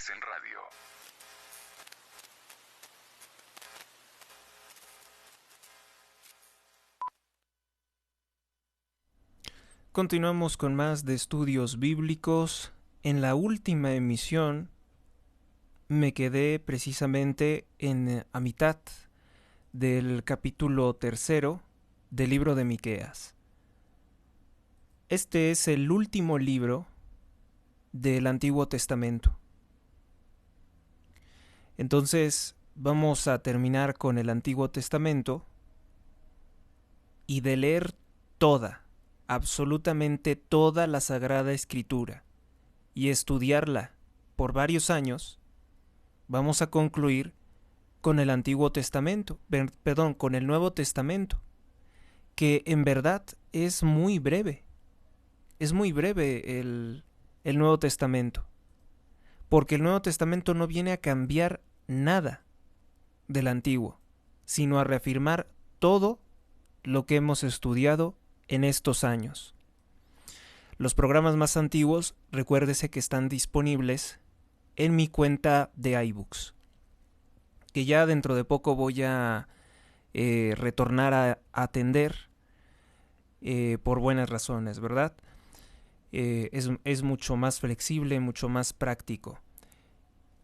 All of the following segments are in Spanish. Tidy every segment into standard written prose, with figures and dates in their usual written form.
Ángeles en Radio. Continuamos con más de estudios bíblicos. En la última emisión me quedé precisamente a mitad del capítulo 3 del libro de Miqueas. Este es el último libro del Antiguo Testamento. Entonces vamos a terminar con el Antiguo Testamento y de leer absolutamente toda la Sagrada Escritura y estudiarla por varios años, vamos a concluir con el Antiguo Testamento, con el Nuevo Testamento, que en verdad es muy breve. Es muy breve el Nuevo Testamento, porque el Nuevo Testamento no viene a cambiar nada del Antiguo, sino a reafirmar todo lo que hemos estudiado en estos años. Los programas más antiguos, recuérdese que están disponibles en mi cuenta de iBooks, que ya dentro de poco voy a retornar a atender por buenas razones, ¿verdad? Es mucho más flexible, mucho más práctico.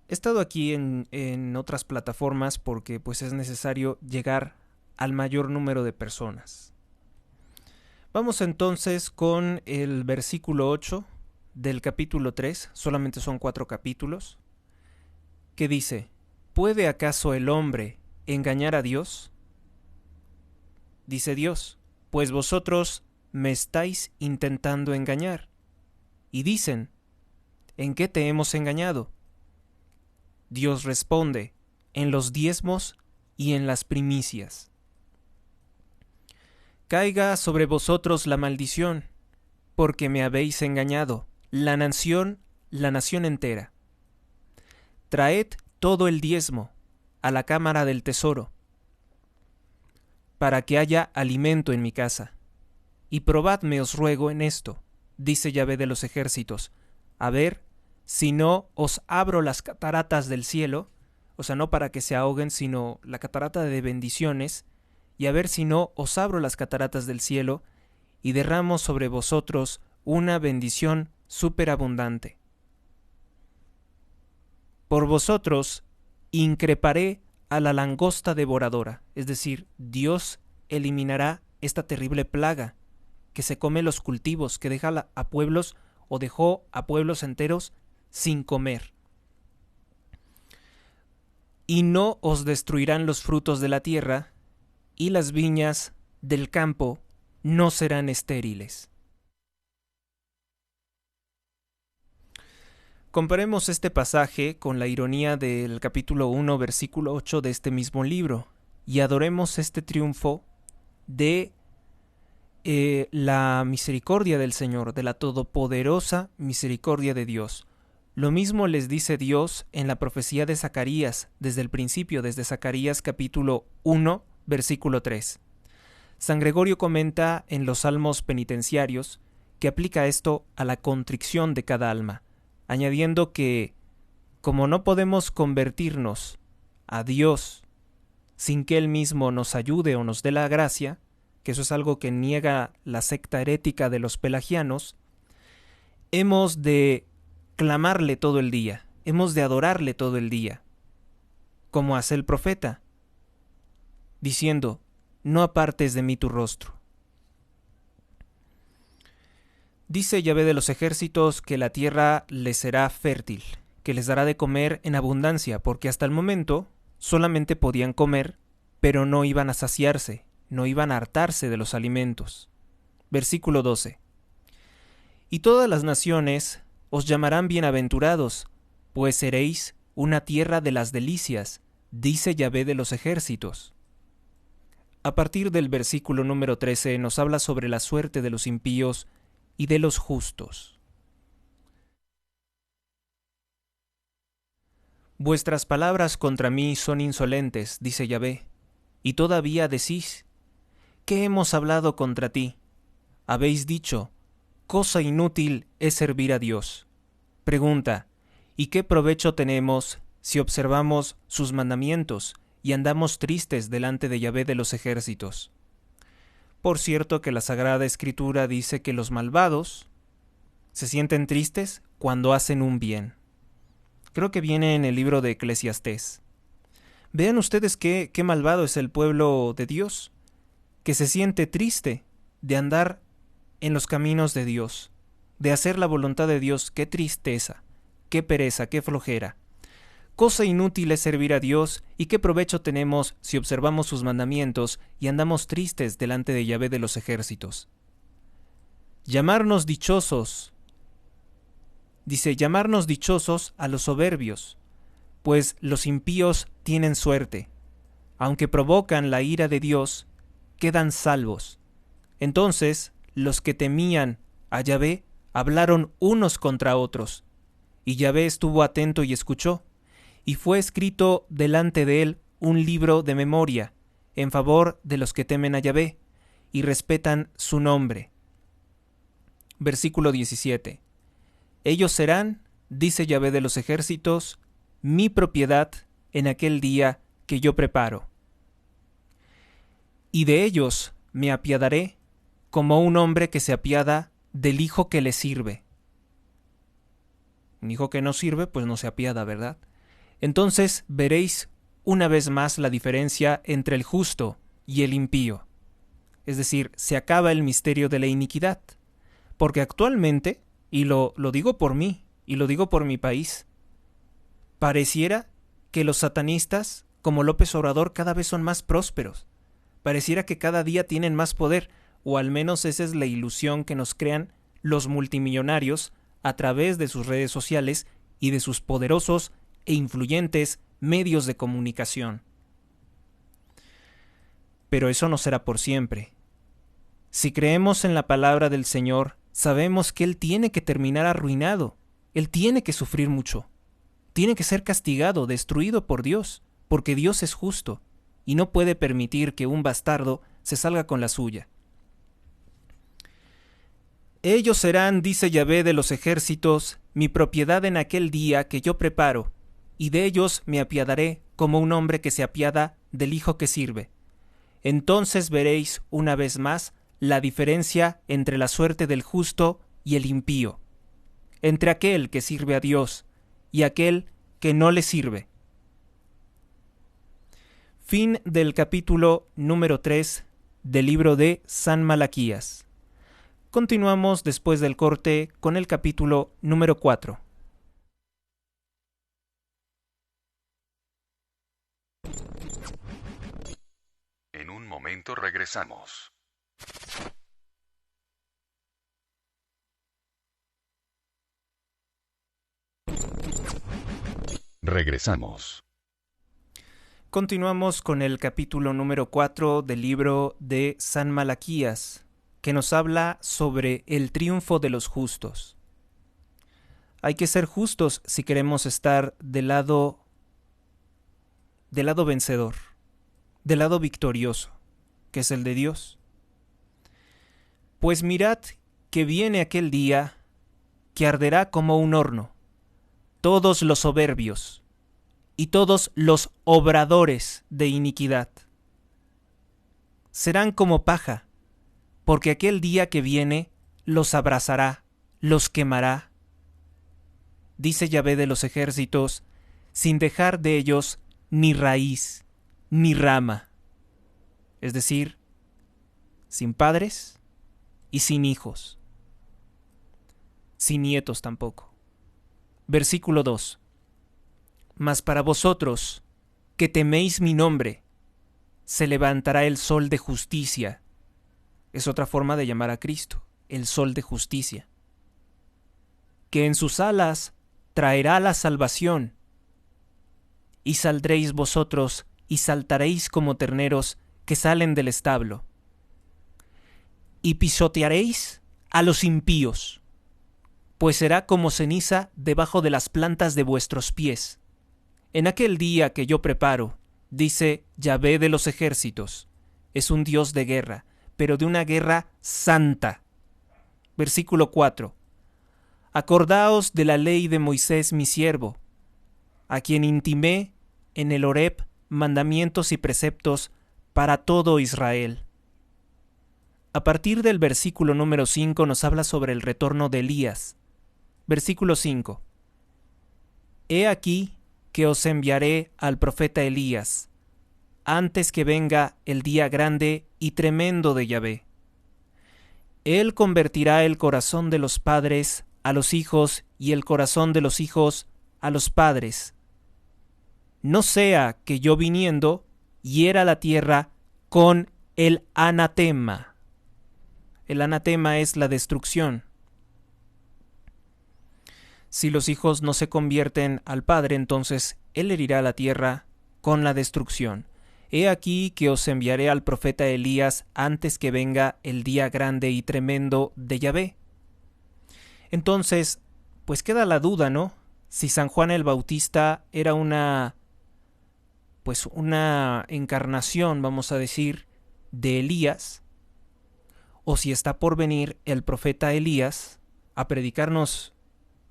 He estado aquí en otras plataformas porque pues es necesario llegar al mayor número de personas. Vamos entonces con el versículo 8 del capítulo 3, solamente son 4 capítulos, que dice: ¿Puede acaso el hombre engañar a Dios? Dice Dios: pues vosotros me estáis intentando engañar. Y dicen: ¿en qué te hemos engañado? Dios responde: en los diezmos y en las primicias. Caiga sobre vosotros la maldición, porque me habéis engañado, la nación entera. Traed todo el diezmo a la cámara del tesoro, para que haya alimento en mi casa. Y probadme, os ruego, en esto, dice Yahvé de los ejércitos, a ver si no os abro las cataratas del cielo, o sea, no para que se ahoguen, sino la catarata de bendiciones, y a ver si no os abro las cataratas del cielo y derramo sobre vosotros una bendición superabundante. Por vosotros increparé a la langosta devoradora, es decir, Dios eliminará esta terrible plaga que se come los cultivos, que deja a pueblos o dejó a pueblos enteros sin comer. Y no os destruirán los frutos de la tierra, y las viñas del campo no serán estériles. Comparemos este pasaje con la ironía del capítulo 1, versículo 8 de este mismo libro, y adoremos este triunfo de la misericordia del Señor, de la todopoderosa misericordia de Dios. Lo mismo les dice Dios en la profecía de Zacarías, desde el principio, desde Zacarías capítulo 1, versículo 3. San Gregorio comenta en los salmos penitenciarios que aplica esto a la contrición de cada alma, añadiendo que, como no podemos convertirnos a Dios sin que Él mismo nos ayude o nos dé la gracia, que eso es algo que niega la secta herética de los pelagianos, hemos de clamarle todo el día, hemos de adorarle todo el día, como hace el profeta, diciendo: no apartes de mí tu rostro. Dice Yahvé de los ejércitos que la tierra les será fértil, que les dará de comer en abundancia, porque hasta el momento solamente podían comer, pero no iban a saciarse, no iban a hartarse de los alimentos. Versículo 12. Y todas las naciones os llamarán bienaventurados, pues seréis una tierra de las delicias, dice Yahvé de los ejércitos. A partir del versículo número 13 nos habla sobre la suerte de los impíos y de los justos. Vuestras palabras contra mí son insolentes, dice Yahvé, y todavía decís: ¿qué hemos hablado contra ti? Habéis dicho: cosa inútil es servir a Dios. Pregunta: ¿Y qué provecho tenemos si observamos sus mandamientos y andamos tristes delante de Yahvé de los ejércitos? Por cierto que la Sagrada Escritura dice que los malvados se sienten tristes cuando hacen un bien. Creo que viene en el libro de Eclesiastés. Vean ustedes qué malvado es el pueblo de Dios, que se siente triste de andar en los caminos de Dios, de hacer la voluntad de Dios. Qué tristeza, qué pereza, qué flojera. Cosa inútil es servir a Dios, y qué provecho tenemos si observamos sus mandamientos y andamos tristes delante de Yahvé de los ejércitos. Llamarnos dichosos, dice, llamarnos dichosos a los soberbios, pues los impíos tienen suerte. Aunque provocan la ira de Dios, quedan salvos. Entonces, los que temían a Yahvé hablaron unos contra otros, y Yahvé estuvo atento y escuchó, y fue escrito delante de él un libro de memoria en favor de los que temen a Yahvé y respetan su nombre. Versículo 17. Ellos serán, dice Yahvé de los ejércitos, mi propiedad en aquel día que yo preparo. Y de ellos me apiadaré como un hombre que se apiada del hijo que le sirve. Un hijo que no sirve, pues no se apiada, ¿verdad? Entonces veréis una vez más la diferencia entre el justo y el impío. Es decir, se acaba el misterio de la iniquidad. Porque actualmente, y lo digo por mí, y lo digo por mi país, pareciera que los satanistas, como López Obrador, cada vez son más prósperos. Pareciera que cada día tienen más poder, o al menos esa es la ilusión que nos crean los multimillonarios a través de sus redes sociales y de sus poderosos e influyentes medios de comunicación. Pero eso no será por siempre. Si creemos en la palabra del Señor, sabemos que Él tiene que terminar arruinado. Él tiene que sufrir mucho. Tiene que ser castigado, destruido por Dios, porque Dios es justo y no puede permitir que un bastardo se salga con la suya. Ellos serán, dice Yahvé de los ejércitos, mi propiedad en aquel día que yo preparo, y de ellos me apiadaré como un hombre que se apiada del hijo que sirve. Entonces veréis una vez más la diferencia entre la suerte del justo y el impío, entre aquel que sirve a Dios y aquel que no le sirve. Fin del capítulo número 3 del libro de San Malaquías. Continuamos después del corte con el capítulo número 4. En un momento regresamos. Regresamos. Continuamos con el capítulo número 4 del libro de San Malaquías, que nos habla sobre el triunfo de los justos. Hay que ser justos si queremos estar del lado vencedor, del lado victorioso, que es el de Dios. Pues mirad que viene aquel día que arderá como un horno, todos los soberbios y todos los obradores de iniquidad serán como paja, porque aquel día que viene los abrazará, los quemará, dice Yahvé de los ejércitos, sin dejar de ellos ni raíz, ni rama, es decir, sin padres y sin hijos, sin nietos tampoco. Versículo 2. Mas para vosotros, que teméis mi nombre, se levantará el sol de justicia. Es otra forma de llamar a Cristo, el sol de justicia. Que en sus alas traerá la salvación, y saldréis vosotros y saltaréis como terneros que salen del establo. Y pisotearéis a los impíos, pues será como ceniza debajo de las plantas de vuestros pies. En aquel día que yo preparo, dice Yahvé de los ejércitos, es un Dios de guerra, pero de una guerra santa. Versículo 4. Acordaos de la ley de Moisés mi siervo, a quien intimé en el Horeb mandamientos y preceptos para todo Israel. A partir del versículo número 5 nos habla sobre el retorno de Elías. Versículo 5. He aquí que os enviaré al profeta Elías, antes que venga el día grande y tremendo de Yahvé. Él convertirá el corazón de los padres a los hijos y el corazón de los hijos a los padres. No sea que yo viniendo hiera la tierra con el anatema. El anatema es la destrucción. Si los hijos no se convierten al Padre, entonces Él herirá la tierra con la destrucción. He aquí que os enviaré al profeta Elías antes que venga el día grande y tremendo de Yahvé. Entonces, pues queda la duda, ¿no? Si San Juan el Bautista era una encarnación, vamos a decir, de Elías, o si está por venir el profeta Elías a predicarnos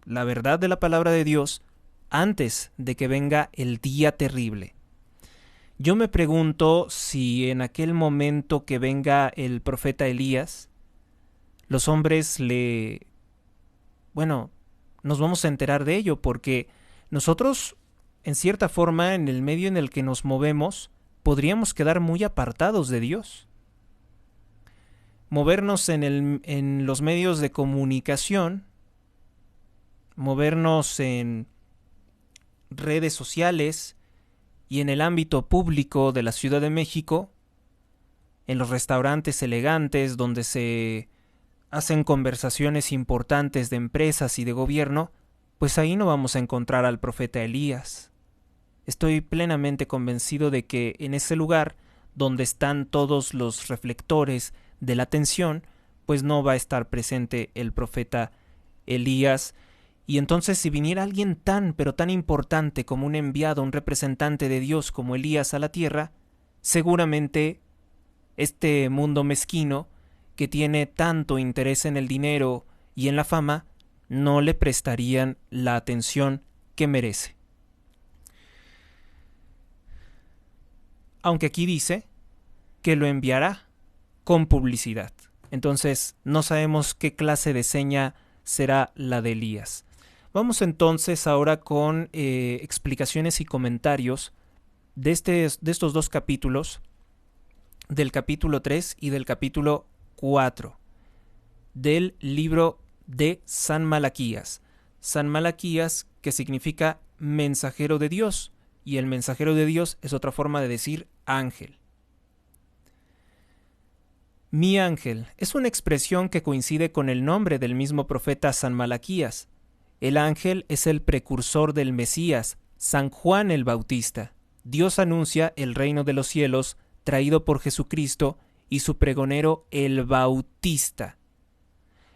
la verdad de la palabra de Dios antes de que venga el día terrible. Yo me pregunto si en aquel momento que venga el profeta Elías, los hombres nos vamos a enterar de ello, porque nosotros, en cierta forma, en el medio en el que nos movemos, podríamos quedar muy apartados de Dios. Movernos en los medios de comunicación, movernos en redes sociales y en el ámbito público de la Ciudad de México, en los restaurantes elegantes donde se hacen conversaciones importantes de empresas y de gobierno, pues ahí no vamos a encontrar al profeta Elías. Estoy plenamente convencido de que en ese lugar donde están todos los reflectores de la atención, pues no va a estar presente el profeta Elías. Y entonces si viniera alguien tan, pero tan importante como un enviado, un representante de Dios como Elías a la tierra, seguramente este mundo mezquino, que tiene tanto interés en el dinero y en la fama, no le prestarían la atención que merece. Aunque aquí dice que lo enviará con publicidad. Entonces no sabemos qué clase de seña será la de Elías. Vamos entonces ahora con explicaciones y comentarios de estos dos capítulos, del capítulo 3 y del capítulo 4, del libro de San Malaquías. San Malaquías, que significa mensajero de Dios, y el mensajero de Dios es otra forma de decir ángel. Mi ángel es una expresión que coincide con el nombre del mismo profeta San Malaquías. El ángel es el precursor del Mesías, San Juan el Bautista. Dios anuncia el reino de los cielos traído por Jesucristo y su pregonero el Bautista.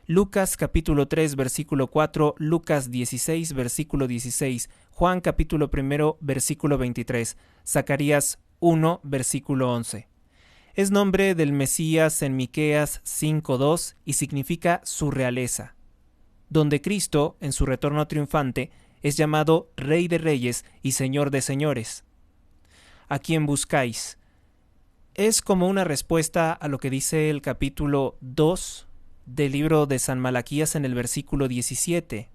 Lucas capítulo 3 versículo 4, Lucas 16 versículo 16, Juan capítulo 1 versículo 23, Zacarías 1 versículo 11. Es nombre del Mesías en Miqueas 5:2 y significa su realeza, donde Cristo, en su retorno triunfante, es llamado Rey de Reyes y Señor de Señores. ¿A quién buscáis? Es como una respuesta a lo que dice el capítulo 2 del libro de San Malaquías en el versículo 17.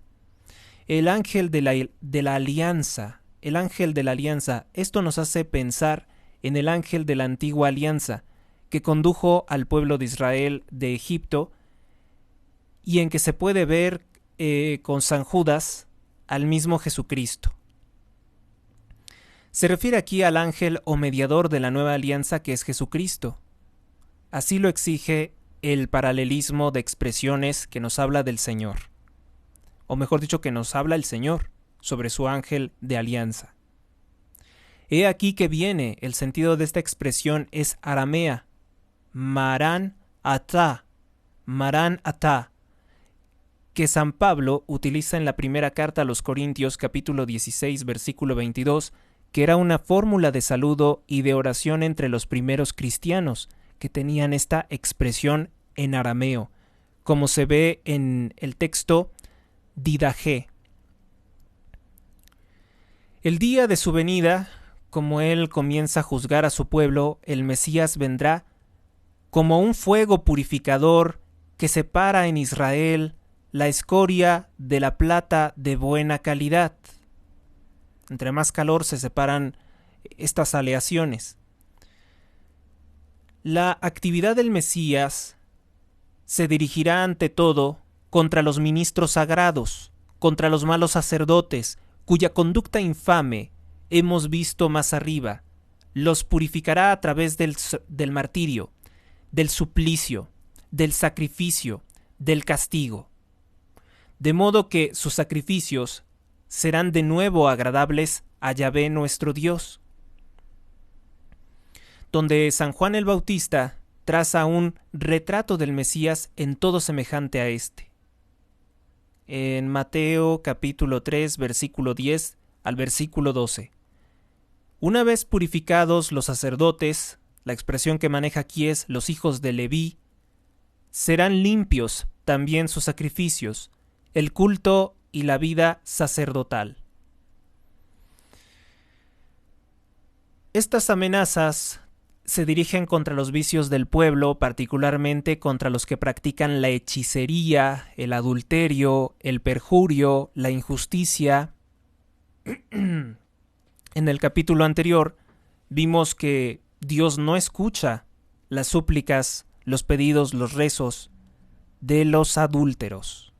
El ángel de la alianza, el ángel de la alianza, esto nos hace pensar en el ángel de la antigua alianza, que condujo al pueblo de Israel de Egipto, y en que se puede ver con San Judas al mismo Jesucristo. Se refiere aquí al ángel o mediador de la nueva alianza que es Jesucristo. Así lo exige el paralelismo de expresiones que nos habla del Señor, o mejor dicho, que nos habla el Señor sobre su ángel de alianza. He aquí que viene, el sentido de esta expresión es aramea, Marán atá, que San Pablo utiliza en la primera carta a los Corintios capítulo 16 versículo 22, que era una fórmula de saludo y de oración entre los primeros cristianos, que tenían esta expresión en arameo, como se ve en el texto Didaje. El día de su venida, como él comienza a juzgar a su pueblo, el Mesías vendrá como un fuego purificador que separa en Israel la escoria de la plata de buena calidad. Entre más calor se separan estas aleaciones. La actividad del Mesías se dirigirá ante todo contra los ministros sagrados, contra los malos sacerdotes, cuya conducta infame hemos visto más arriba. Los purificará a través del martirio, del suplicio, del sacrificio, del castigo. De modo que sus sacrificios serán de nuevo agradables a Yahvé nuestro Dios. Donde San Juan el Bautista traza un retrato del Mesías en todo semejante a este. En Mateo capítulo 3, versículo 10 al versículo 12. Una vez purificados los sacerdotes, la expresión que maneja aquí es los hijos de Leví, serán limpios también sus sacrificios, el culto y la vida sacerdotal. Estas amenazas se dirigen contra los vicios del pueblo, particularmente contra los que practican la hechicería, el adulterio, el perjurio, la injusticia. En el capítulo anterior vimos que Dios no escucha las súplicas, los pedidos, los rezos de los adúlteros.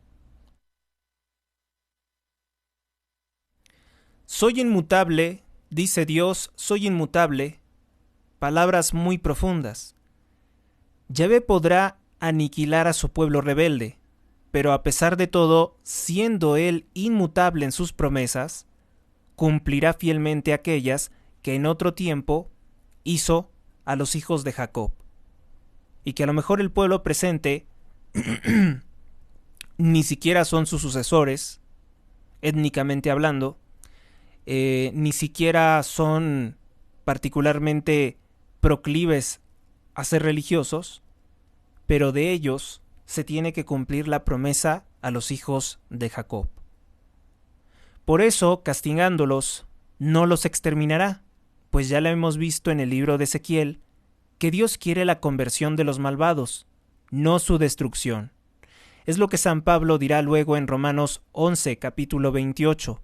Soy inmutable, dice Dios, soy inmutable. Palabras muy profundas. Yahvé podrá aniquilar a su pueblo rebelde, pero a pesar de todo, siendo él inmutable en sus promesas, cumplirá fielmente aquellas que en otro tiempo hizo a los hijos de Jacob. Y que a lo mejor el pueblo presente ni siquiera son sus sucesores, étnicamente hablando, ni siquiera son particularmente proclives a ser religiosos, pero de ellos se tiene que cumplir la promesa a los hijos de Jacob. Por eso, castigándolos, no los exterminará, pues ya lo hemos visto en el libro de Ezequiel, que Dios quiere la conversión de los malvados, no su destrucción. Es lo que San Pablo dirá luego en Romanos 11, capítulo 28,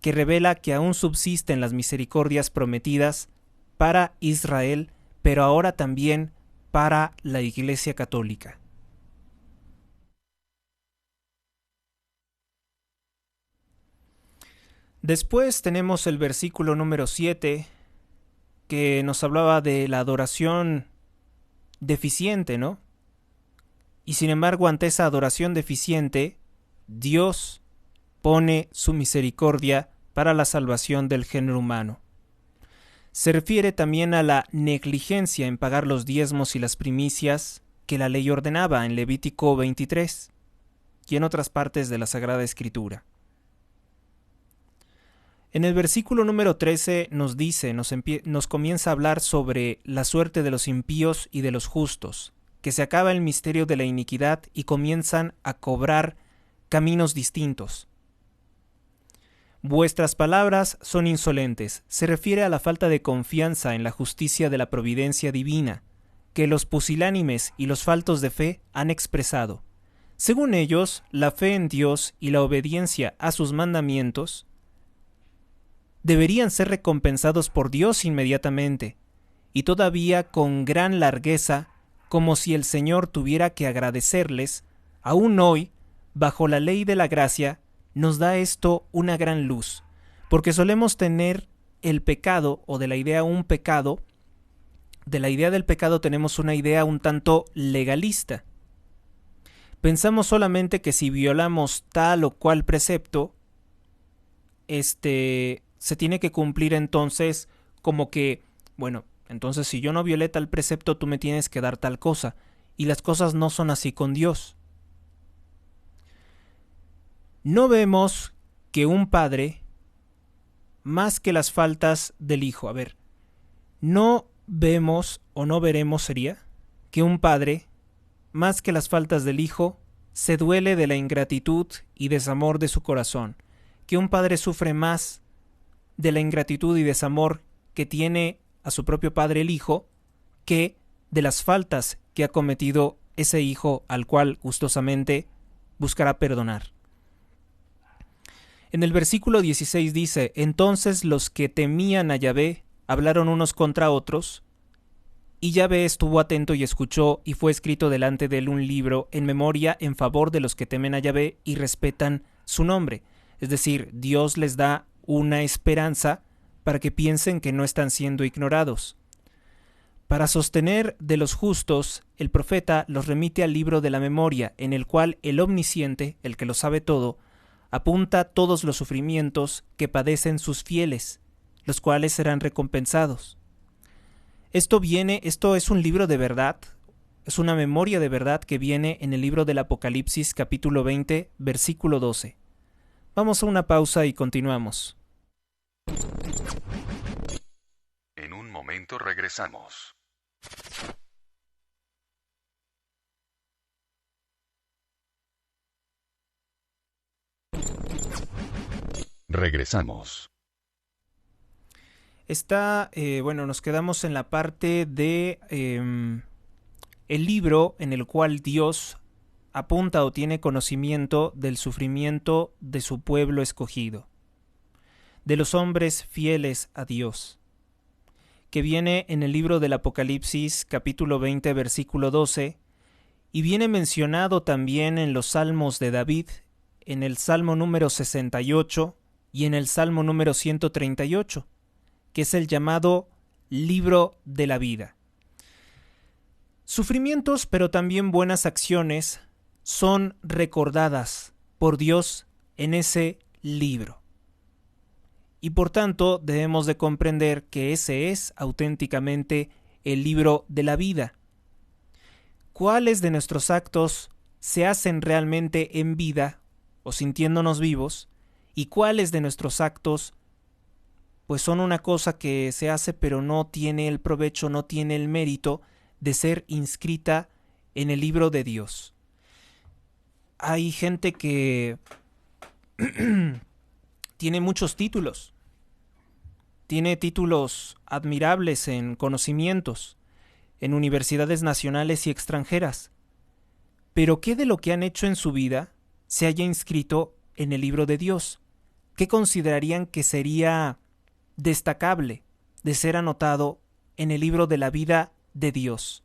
que revela que aún subsisten las misericordias prometidas para Israel, pero ahora también para la Iglesia Católica. Después tenemos el versículo número 7, que nos hablaba de la adoración deficiente, ¿no? Y sin embargo, ante esa adoración deficiente, Dios pone su misericordia para la salvación del género humano. Se refiere también a la negligencia en pagar los diezmos y las primicias que la ley ordenaba en Levítico 23 y en otras partes de la Sagrada Escritura. En el versículo número 13 nos dice, nos comienza a hablar sobre la suerte de los impíos y de los justos, que se acaba el misterio de la iniquidad y comienzan a cobrar caminos distintos. Vuestras palabras son insolentes. Se refiere a la falta de confianza en la justicia de la providencia divina, que los pusilánimes y los faltos de fe han expresado. Según ellos, la fe en Dios y la obediencia a sus mandamientos deberían ser recompensados por Dios inmediatamente, y todavía con gran largueza, como si el Señor tuviera que agradecerles, aún hoy, bajo la ley de la gracia, nos da esto una gran luz, porque solemos tener el pecado, o de la idea un pecado, de la idea del pecado tenemos una idea un tanto legalista. Pensamos solamente que si violamos tal o cual precepto, se tiene que cumplir entonces como que, bueno, entonces si yo no violé tal precepto, tú me tienes que dar tal cosa, y las cosas no son así con Dios. No vemos que un padre, más que las faltas del hijo, no vemos o no veremos sería que un padre, más que las faltas del hijo, se duele de la ingratitud y desamor de su corazón, que un padre sufre más de la ingratitud y desamor que tiene a su propio padre el hijo, que de las faltas que ha cometido ese hijo al cual gustosamente buscará perdonar. En el versículo 16 dice: entonces los que temían a Yahvé hablaron unos contra otros, y Yahvé estuvo atento y escuchó, y fue escrito delante de él un libro en memoria en favor de los que temen a Yahvé y respetan su nombre. Es decir, Dios les da una esperanza para que piensen que no están siendo ignorados. Para sostener de los justos, el profeta los remite al libro de la memoria, en el cual el omnisciente, el que lo sabe todo, apunta todos los sufrimientos que padecen sus fieles, los cuales serán recompensados. Esto es un libro de verdad, es una memoria de verdad que viene en el libro del Apocalipsis capítulo 20, versículo 12. Vamos a una pausa y continuamos. En un momento regresamos. Regresamos. Nos quedamos en la parte de el libro en el cual Dios apunta o tiene conocimiento del sufrimiento de su pueblo escogido, de los hombres fieles a Dios, que viene en el libro del Apocalipsis capítulo 20 versículo 12, y viene mencionado también en los salmos de David, en el salmo número 68 y en el salmo número 138, que es el llamado libro de la vida. Sufrimientos, pero también buenas acciones, son recordadas por Dios en ese libro. Y por tanto debemos de comprender que ese es auténticamente el libro de la vida. ¿Cuáles de nuestros actos se hacen realmente en vida o sintiéndonos vivos? ¿Y cuáles de nuestros actos pues son una cosa que se hace pero no tiene el provecho, no tiene el mérito de ser inscrita en el libro de Dios? Hay gente que tiene muchos títulos, tiene títulos admirables en conocimientos, en universidades nacionales y extranjeras, pero ¿qué de lo que han hecho en su vida se haya inscrito en el libro de Dios? ¿Qué considerarían que sería destacable de ser anotado en el libro de la vida de Dios?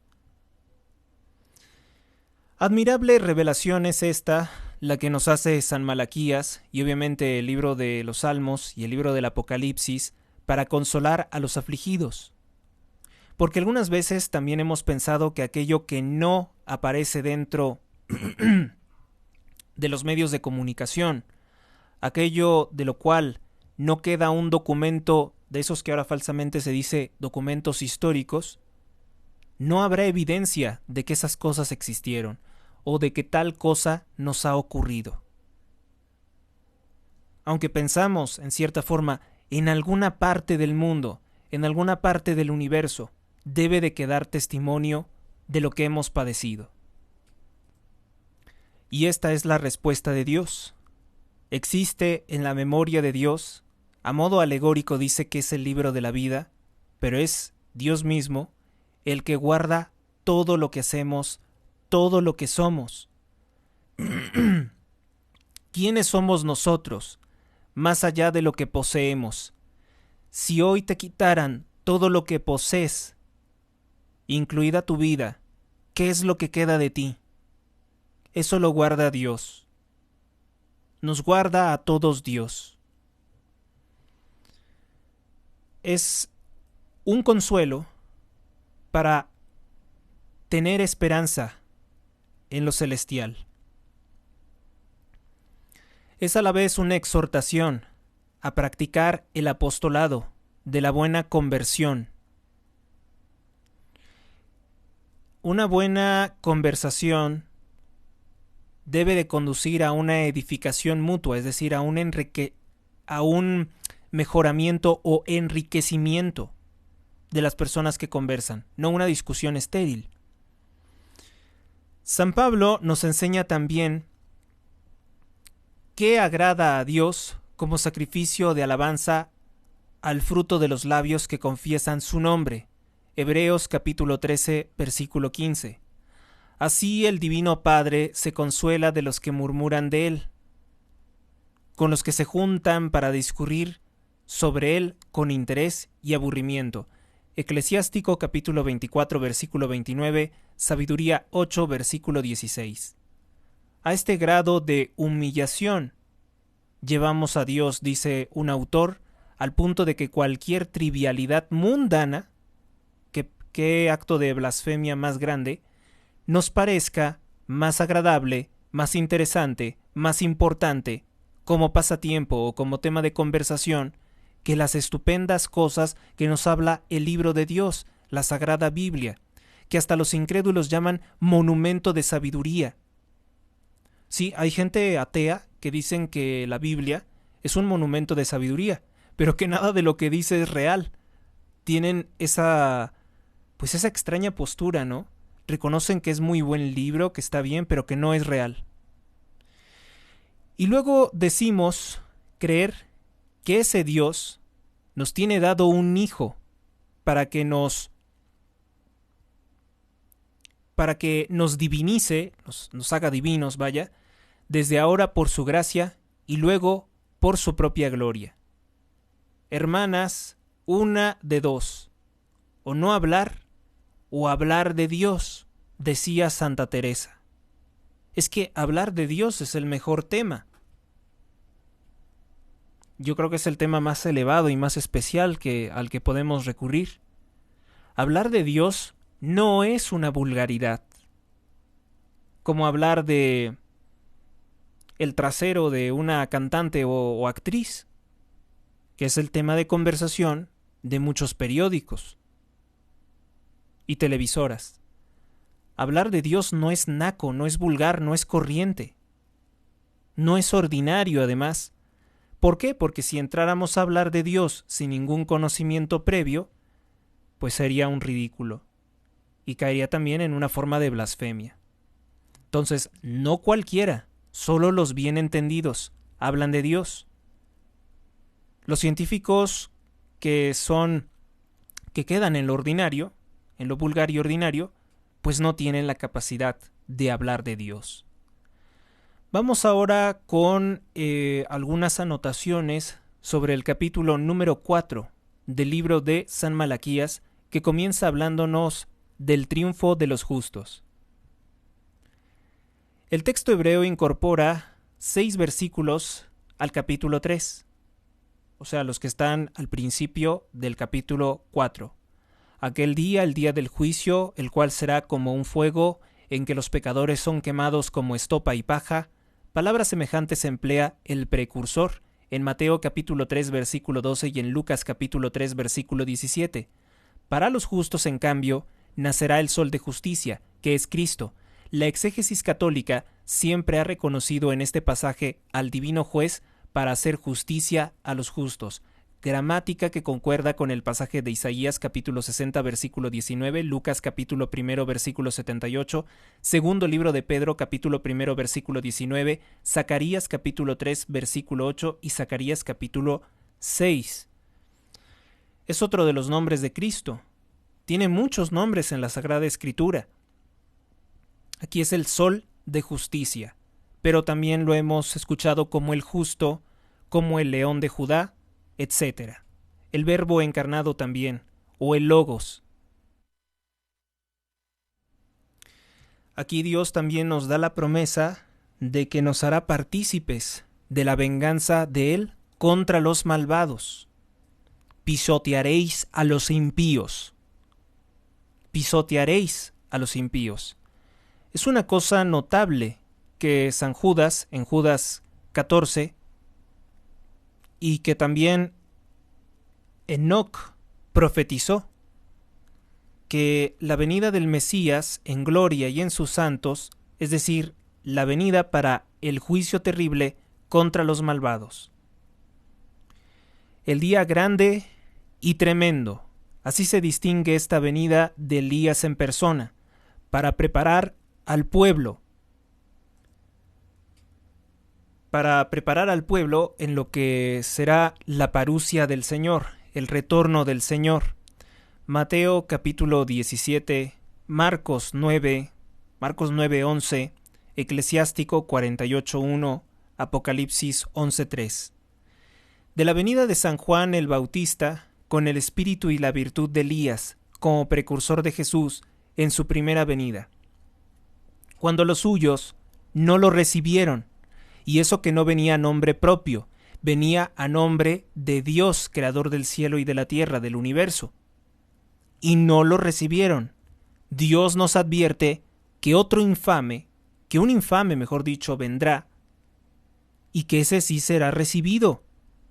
Admirable revelación es esta, la que nos hace San Malaquías y obviamente el libro de los Salmos y el libro del Apocalipsis para consolar a los afligidos. Porque algunas veces también hemos pensado que aquello que no aparece dentro de los medios de comunicación, aquello de lo cual no queda un documento de esos que ahora falsamente se dice documentos históricos, no habrá evidencia de que esas cosas existieron o de que tal cosa nos ha ocurrido. Aunque pensamos, en cierta forma, en alguna parte del mundo, en alguna parte del universo, debe de quedar testimonio de lo que hemos padecido. Y esta es la respuesta de Dios. Existe en la memoria de Dios, a modo alegórico dice que es el libro de la vida, pero es Dios mismo el que guarda todo lo que hacemos, todo lo que somos. ¿Quiénes somos nosotros, más allá de lo que poseemos? Si hoy te quitaran todo lo que posees, incluida tu vida, ¿qué es lo que queda de ti? Eso lo guarda Dios. Nos guarda a todos Dios. Es un consuelo para tener esperanza en lo celestial. Es a la vez una exhortación a practicar el apostolado de la buena conversión. Una buena conversación debe de conducir a una edificación mutua, es decir, a un mejoramiento o enriquecimiento de las personas que conversan, no una discusión estéril. San Pablo nos enseña también qué agrada a Dios como sacrificio de alabanza al fruto de los labios que confiesan su nombre. Hebreos capítulo 13, versículo 15. Así el Divino Padre se consuela de los que murmuran de Él, con los que se juntan para discurrir sobre Él con interés y aburrimiento. Eclesiástico capítulo 24, versículo 29, Sabiduría 8, versículo 16. A este grado de humillación llevamos a Dios, dice un autor, al punto de que cualquier trivialidad mundana, qué acto de blasfemia más grande, nos parezca más agradable, más interesante, más importante, como pasatiempo o como tema de conversación, que las estupendas cosas que nos habla el libro de Dios, la Sagrada Biblia, que hasta los incrédulos llaman monumento de sabiduría. Sí, hay gente atea que dicen que la Biblia es un monumento de sabiduría, pero que nada de lo que dice es real. Tienen esa extraña postura, ¿no? Reconocen que es muy buen libro, que está bien, pero que no es real. Y luego decimos creer que ese Dios nos tiene dado un hijo para que nos divinice, nos haga divinos, vaya, desde ahora por su gracia y luego por su propia gloria. Hermanas, una de dos, o no hablar o hablar de Dios, decía Santa Teresa. Es que hablar de Dios es el mejor tema. Yo creo que es el tema más elevado y más especial al que podemos recurrir. Hablar de Dios no es una vulgaridad, como hablar de el trasero de una cantante o actriz, que es el tema de conversación de muchos periódicos y televisoras. Hablar de Dios no es naco, no es vulgar, no es corriente, no es ordinario además. ¿Por qué? Porque si entráramos a hablar de Dios sin ningún conocimiento previo, pues sería un ridículo y caería también en una forma de blasfemia. Entonces, no cualquiera, solo los bien entendidos hablan de Dios. Los científicos que quedan en lo ordinario, en lo vulgar y ordinario, pues no tienen la capacidad de hablar de Dios. Vamos ahora con algunas anotaciones sobre el capítulo número 4 del libro de San Malaquías, que comienza hablándonos del triunfo de los justos. El texto hebreo incorpora 6 versículos al capítulo 3, o sea, los que están al principio del capítulo 4. Aquel día, el día del juicio, el cual será como un fuego en que los pecadores son quemados como estopa y paja. Palabras semejantes emplea el precursor en Mateo capítulo 3 versículo 12 y en Lucas capítulo 3 versículo 17. Para los justos, en cambio, nacerá el sol de justicia, que es Cristo. La exégesis católica siempre ha reconocido en este pasaje al divino juez para hacer justicia a los justos, gramática que concuerda con el pasaje de Isaías capítulo 60 versículo 19, Lucas capítulo 1 versículo 78, segundo libro de Pedro capítulo 1 versículo 19, Zacarías capítulo 3 versículo 8 y Zacarías capítulo 6. Es otro de los nombres de Cristo. Tiene muchos nombres en la Sagrada Escritura. Aquí es el sol de justicia, pero también lo hemos escuchado como el justo, como el león de Judá, etc. El verbo encarnado también, o el logos. Aquí Dios también nos da la promesa de que nos hará partícipes de la venganza de Él contra los malvados. Pisotearéis a los impíos. Pisotearéis a los impíos. Es una cosa notable que San Judas, en Judas 14, y que también Enoc profetizó, que la venida del Mesías en gloria y en sus santos, es decir, la venida para el juicio terrible contra los malvados. El día grande y tremendo, así se distingue esta venida de Elías en persona, para preparar al pueblo, en lo que será la parusia del Señor, el retorno del Señor. Mateo capítulo 17, Marcos 9:11, Eclesiástico 48:1, Apocalipsis 11:3. De la venida de San Juan el Bautista, con el espíritu y la virtud de Elías, como precursor de Jesús en su primera venida. Cuando los suyos no lo recibieron, y eso que no venía a nombre propio, venía a nombre de Dios, creador del cielo y de la tierra, del universo. Y no lo recibieron. Dios nos advierte que un infame, mejor dicho, vendrá, y que ese sí será recibido,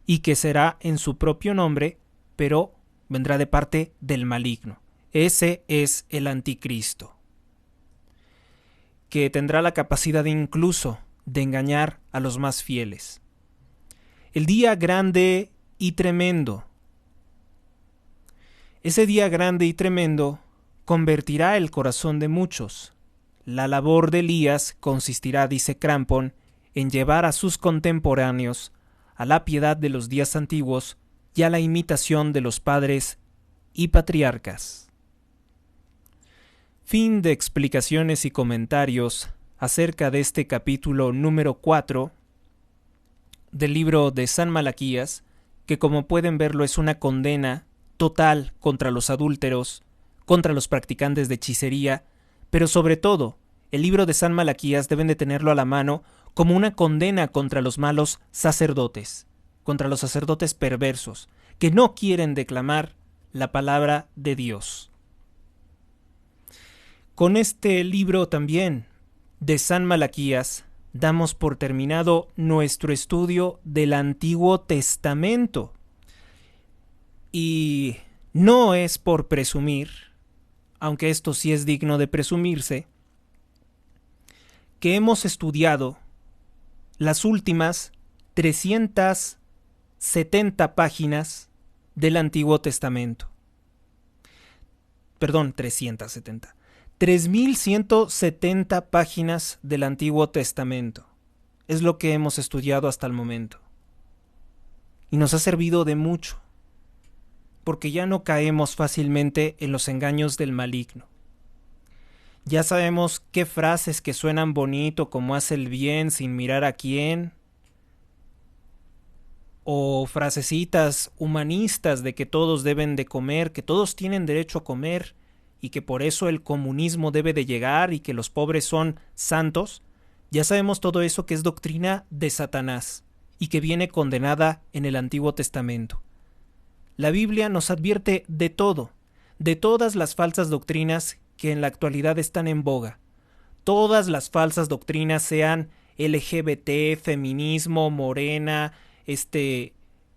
y que será en su propio nombre, pero vendrá de parte del maligno. Ese es el anticristo, que tendrá la capacidad incluso de engañar a los más fieles. El día grande y tremendo. Ese día grande y tremendo convertirá el corazón de muchos. La labor de Elías consistirá, dice Crampon, en llevar a sus contemporáneos a la piedad de los días antiguos y a la imitación de los padres y patriarcas. Fin de explicaciones y comentarios acerca de este capítulo número 4 del libro de San Malaquías, que como pueden verlo es una condena total contra los adúlteros, contra los practicantes de hechicería, pero sobre todo, el libro de San Malaquías deben de tenerlo a la mano como una condena contra los malos sacerdotes, contra los sacerdotes perversos, que no quieren declamar la palabra de Dios. Con este libro también de San Malaquías damos por terminado nuestro estudio del Antiguo Testamento. Y no es por presumir, aunque esto sí es digno de presumirse, que hemos estudiado las últimas 370 páginas del Antiguo Testamento. Perdón, 370. 3170 páginas del Antiguo Testamento. Es lo que hemos estudiado hasta el momento. Y nos ha servido de mucho, porque ya no caemos fácilmente en los engaños del maligno. Ya sabemos qué frases que suenan bonito, como hace el bien sin mirar a quién, o frasecitas humanistas de que todos deben de comer, que todos tienen derecho a comer, y que por eso el comunismo debe de llegar y que los pobres son santos. Ya sabemos todo eso, que es doctrina de Satanás y que viene condenada en el Antiguo Testamento. La Biblia nos advierte de todo, de todas las falsas doctrinas que en la actualidad están en boga. Todas las falsas doctrinas, sean LGBT, feminismo, morena,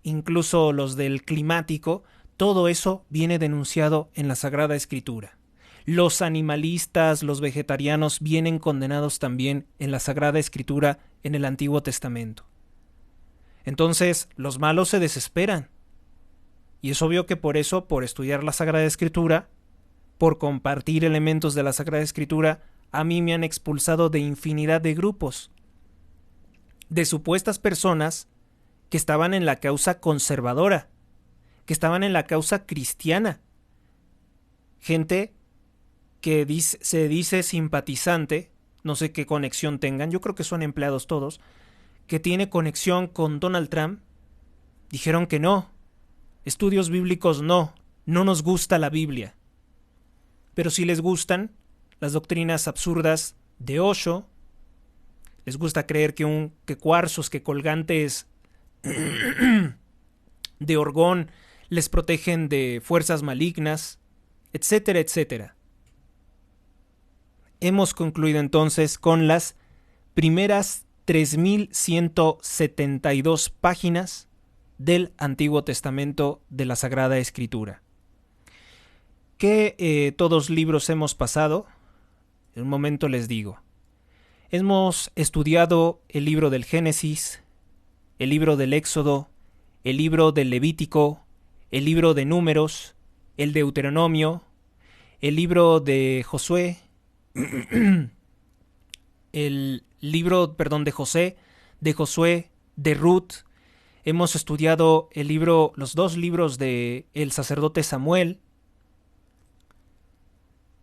incluso los del climático, todo eso viene denunciado en la Sagrada Escritura. Los animalistas, los vegetarianos vienen condenados también en la Sagrada Escritura en el Antiguo Testamento. Entonces, los malos se desesperan. Y es obvio que por eso, por estudiar la Sagrada Escritura, por compartir elementos de la Sagrada Escritura, a mí me han expulsado de infinidad de grupos, de supuestas personas que estaban en la causa conservadora, que estaban en la causa cristiana, gente que se dice simpatizante, no sé qué conexión tengan, yo creo que son empleados todos, que tiene conexión con Donald Trump, dijeron que no, estudios bíblicos no nos gusta la Biblia. Pero sí les gustan las doctrinas absurdas de Osho, les gusta creer que cuarzos, que colgantes de orgón les protegen de fuerzas malignas, etcétera, etcétera. Hemos concluido entonces con las primeras 3172 páginas del Antiguo Testamento de la Sagrada Escritura. ¿Qué todos libros hemos pasado? En un momento les digo. Hemos estudiado el libro del Génesis, el libro del Éxodo, el libro del Levítico, el libro de Números, el Deuteronomio, el libro de Josué, el libro, de Josué, de Ruth, Hemos estudiado los dos libros de el sacerdote Samuel,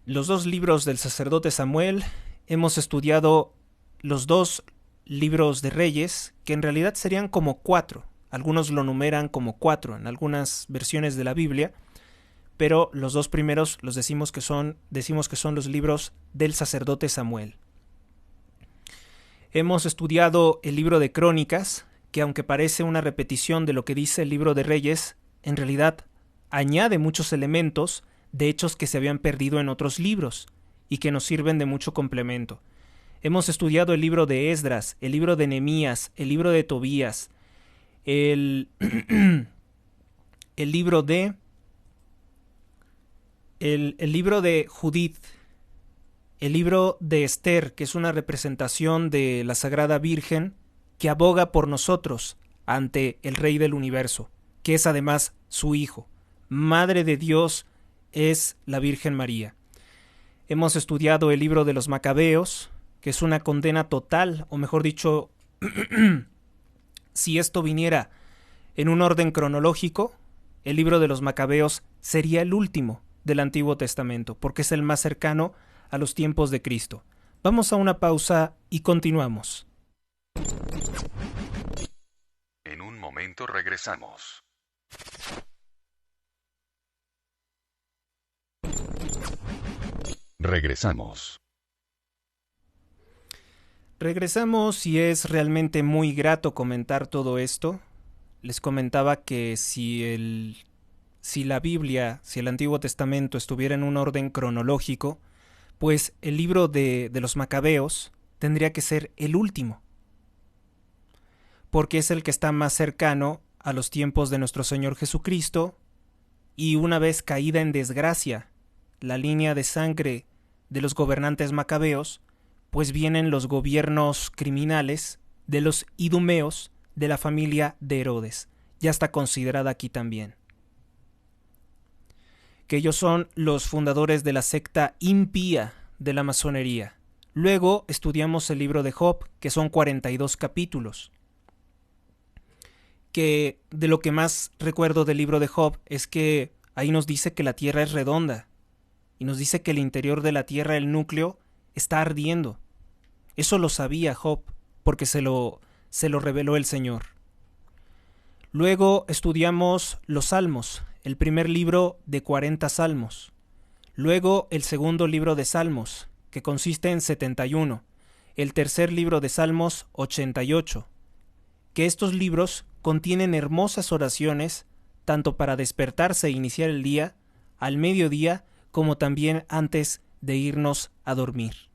los dos libros del sacerdote Samuel. Hemos estudiado los dos libros de Reyes, que en realidad serían como 4. Algunos lo numeran como 4 en algunas versiones de la Biblia, pero los dos primeros decimos que son los libros del sacerdote Samuel. Hemos estudiado el libro de Crónicas, que aunque parece una repetición de lo que dice el libro de Reyes, en realidad añade muchos elementos de hechos que se habían perdido en otros libros y que nos sirven de mucho complemento. Hemos estudiado el libro de Esdras, el libro de Nehemías, el libro de Tobías, el libro de Judith, el libro de Esther, que es una representación de la Sagrada Virgen que aboga por nosotros ante el Rey del Universo, que es además su Hijo. Madre de Dios es la Virgen María. Hemos estudiado el libro de los Macabeos, que es una condena total, o mejor dicho, si esto viniera en un orden cronológico, el libro de los Macabeos sería el último del Antiguo Testamento, porque es el más cercano a los tiempos de Cristo. Vamos a una pausa y continuamos. En un momento regresamos. Regresamos. Regresamos y es realmente muy grato comentar todo esto. Les comentaba que si la Biblia, si el Antiguo Testamento estuviera en un orden cronológico, pues el libro de los Macabeos tendría que ser el último, porque es el que está más cercano a los tiempos de nuestro Señor Jesucristo, y una vez caída en desgracia la línea de sangre de los gobernantes macabeos, pues vienen los gobiernos criminales de los idumeos de la familia de Herodes, ya está considerada aquí también, que ellos son los fundadores de la secta impía de la masonería. Luego estudiamos el libro de Job, que son 42 capítulos, que de lo que más recuerdo del libro de Job es que ahí nos dice que la tierra es redonda, y nos dice que el interior de la tierra, el núcleo, está ardiendo. Eso lo sabía Job, porque se lo reveló el Señor. Luego estudiamos los Salmos, el primer libro de 40 salmos. Luego el segundo libro de Salmos, que consiste en 71. El tercer libro de Salmos, 88. Que estos libros contienen hermosas oraciones, tanto para despertarse e iniciar el día, al mediodía, como también antes de irnos a dormir.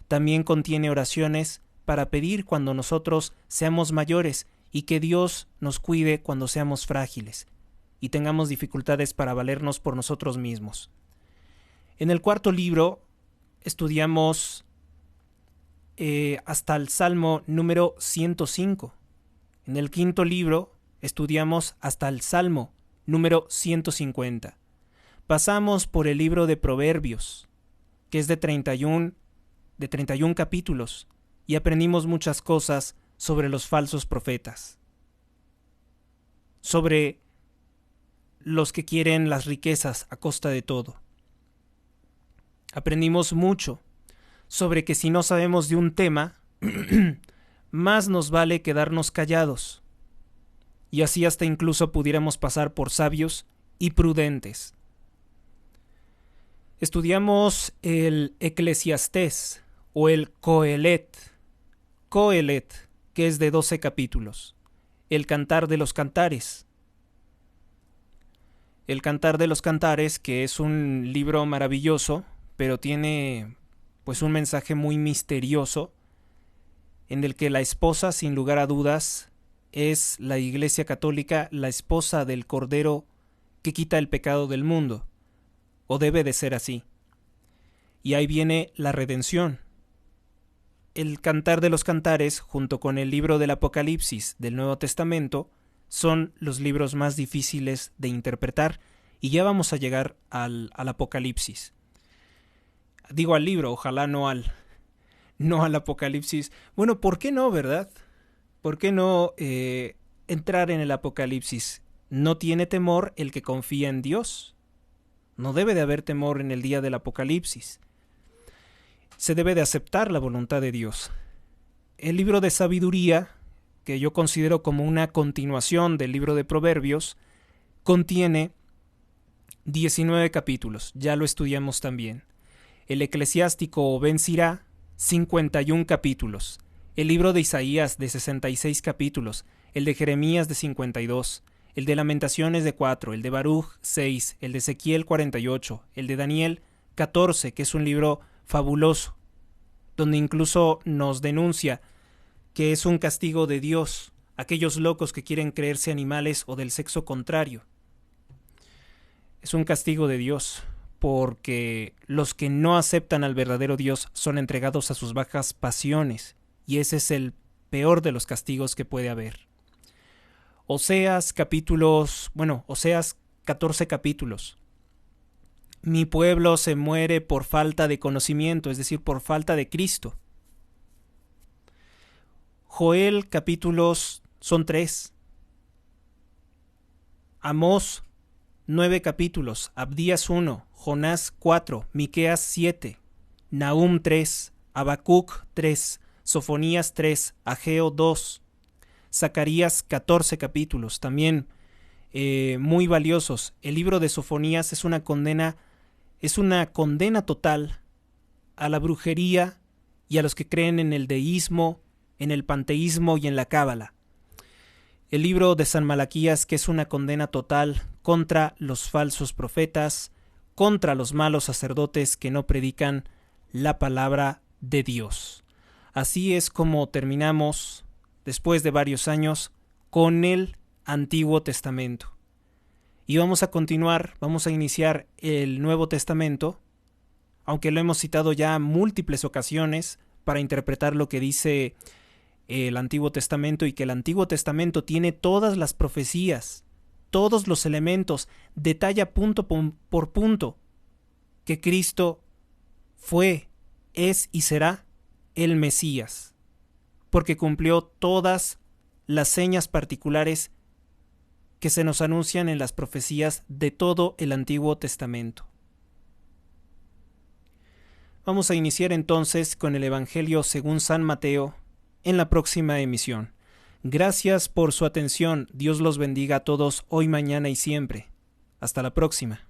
También contiene oraciones para pedir cuando nosotros seamos mayores y que Dios nos cuide cuando seamos frágiles y tengamos dificultades para valernos por nosotros mismos. En el cuarto libro estudiamos hasta el Salmo número 105. En el quinto libro estudiamos hasta el Salmo número 150. Pasamos por el libro de Proverbios, que es de 31 capítulos, y aprendimos muchas cosas sobre los falsos profetas, sobre los que quieren las riquezas a costa de todo. Aprendimos mucho sobre que si no sabemos de un tema, más nos vale quedarnos callados, y así hasta incluso pudiéramos pasar por sabios y prudentes. Estudiamos el Eclesiastés o el Coelet, que es de 12 capítulos, el Cantar de los Cantares. El Cantar de los Cantares, que es un libro maravilloso, pero tiene pues un mensaje muy misterioso, en el que la esposa, sin lugar a dudas, es la Iglesia Católica, la esposa del Cordero que quita el pecado del mundo, o debe de ser así. Y ahí viene la redención. El Cantar de los Cantares, junto con el libro del Apocalipsis del Nuevo Testamento, son los libros más difíciles de interpretar, y ya vamos a llegar al Apocalipsis. Digo al libro, ojalá no al Apocalipsis. Bueno, ¿por qué no, verdad? ¿Por qué no entrar en el Apocalipsis. No tiene temor el que confía en Dios. No debe de haber temor en el día del Apocalipsis. Se debe de aceptar la voluntad de Dios. El libro de sabiduría, que yo considero como una continuación del libro de Proverbios, contiene 19 capítulos. Ya lo estudiamos también. El eclesiástico o Ben Sirá, 51 capítulos. El libro de Isaías, de 66 capítulos. El de Jeremías, de 52. El de Lamentaciones, de 4. El de Baruch, 6. El de Ezequiel, 48. El de Daniel, 14, que es un libro fabuloso, donde incluso nos denuncia que es un castigo de Dios a aquellos locos que quieren creerse animales o del sexo contrario. Es un castigo de Dios, porque los que no aceptan al verdadero Dios son entregados a sus bajas pasiones, y ese es el peor de los castigos que puede haber. Oseas 14 capítulos. Mi pueblo se muere por falta de conocimiento, es decir, por falta de Cristo. Joel capítulos son 3. Amós 9 capítulos, Abdías 1, Jonás 4, Miqueas 7, Nahum 3, Habacuc 3, Sofonías 3, Ageo 2, Zacarías 14 capítulos, también muy valiosos. El libro de Sofonías es una condena total a la brujería y a los que creen en el deísmo, en el panteísmo y en la cábala. El libro de San Malaquías, que es una condena total contra los falsos profetas, contra los malos sacerdotes que no predican la palabra de Dios. Así es como terminamos, después de varios años, con el Antiguo Testamento. Y vamos a continuar, vamos a iniciar el Nuevo Testamento, aunque lo hemos citado ya múltiples ocasiones para interpretar lo que dice el Antiguo Testamento, y que el Antiguo Testamento tiene todas las profecías, todos los elementos, detalla punto por punto que Cristo fue, es y será el Mesías, porque cumplió todas las señas particulares que se nos anuncian en las profecías de todo el Antiguo Testamento. Vamos a iniciar entonces con el Evangelio según San Mateo en la próxima emisión. Gracias por su atención. Dios los bendiga a todos hoy, mañana y siempre. Hasta la próxima.